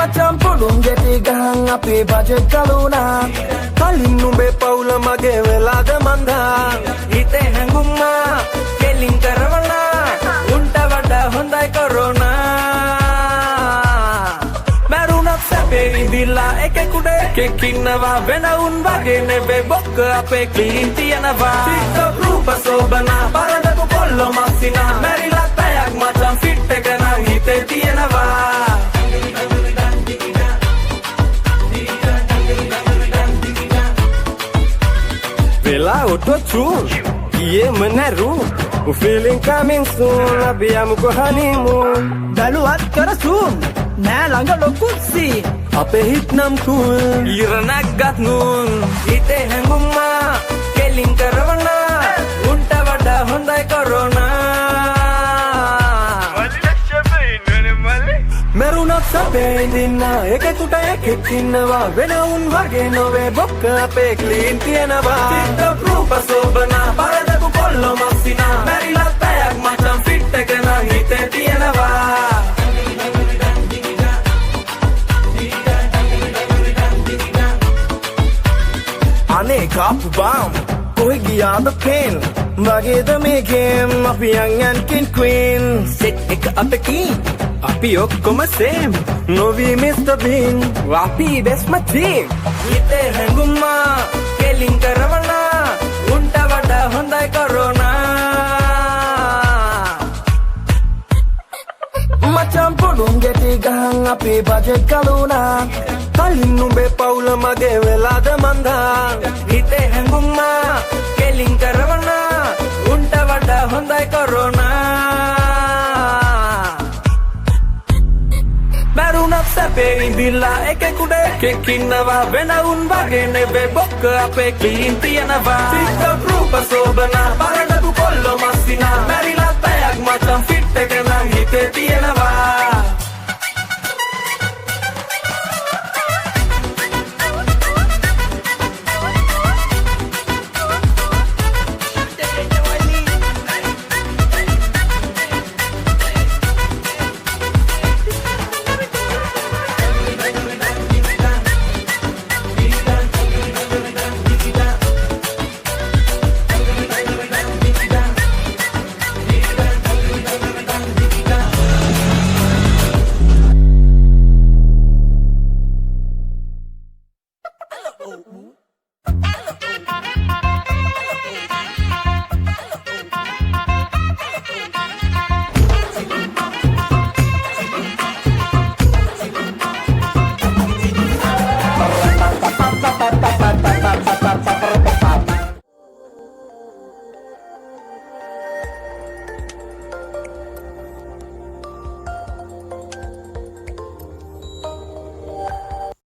මචම් පොඩුම් ගැටි ගහන් අපේ බජට් කලුණා කලින් නුඹේ පවුල මගේ වෙලාද මන්දා හිතේ හැඟුම්මා කෙලින් කරවනා උන්ට වඩා හොඳයි කොරෝනා මැරුණත් සැපේ ඉඳිලා එකෙකුට එකෙක් ඉන්නවා වෙන උන් වගේ නෙවෙයි බොක්ක අපේ ක්ලීන් තියනවා TikTok රූප සෝබනා පරදපු කොල්ලෝ මස්සිනා මැරිලා පැයක් මචම් ෆිට් එක නම් හිතේ තියෙනවා Vela auto-tune, yeah menaru feeling coming soon, abiyamuko honeymoon බැලුවත් කරසුම් නෑ ළඟ ලොකුත්සි අපේ හිත් නම් cool ඉරණක් ගත් නූන් හිතේ හැඟුම්මා කෙලින් කරවනා උන්ට වඩා හොඳයි කොරෝනා මැරුණත් සැපේ ඉඳින්නා එකෙකුට එකෙක් ඉන්නවා වෙන උන් වගේ නොවේ බොක්ක අපේ ක්ලීන් තියෙනවා TikTok රූප සෝබනා පරදපු කොල්ලෝ මස්සිනා මැරිලත් පැයක් මචම් ෆිට් එක නම් හිතේ තියෙනවා අනේ කාපු බාම් කොහෙ ගියාද පේන් වගේද මේ ගේම් අපි young and queen සෙට් එක අපකින් අපි ඔක්කොම සේම් නොවී මිස්ටර් බීන් අපි බෙස්ම ටීම් හිතේ හැඟුම්මා කෙලින් කරවනා උන්ට වඩා හොඳයි කොරෝනා මචම් පොඩුම් ගැටි ගහන් අපේ බජට් කලුණා කලින් නුඹේ පවුල මගේ වෙලාද මන්දා හිතේ හැඟුම්මා කෙලින් කරවනා උන්ට වඩා හොඳයි කොරෝනා මැරුණත් සැපේ ඉඳිලා එකෙකුට එකෙක් ඉන්නවා වෙන උන් වගේ නෙවෙයි බොක්ක අපේ ක්ලීන් තියනවා TikTok රූප සෝබනා පරදපු කොල්ලෝ මස්සිනා මැරිලා පැයක් මචම් ෆිට් එක නම් හිතේ තියෙනවා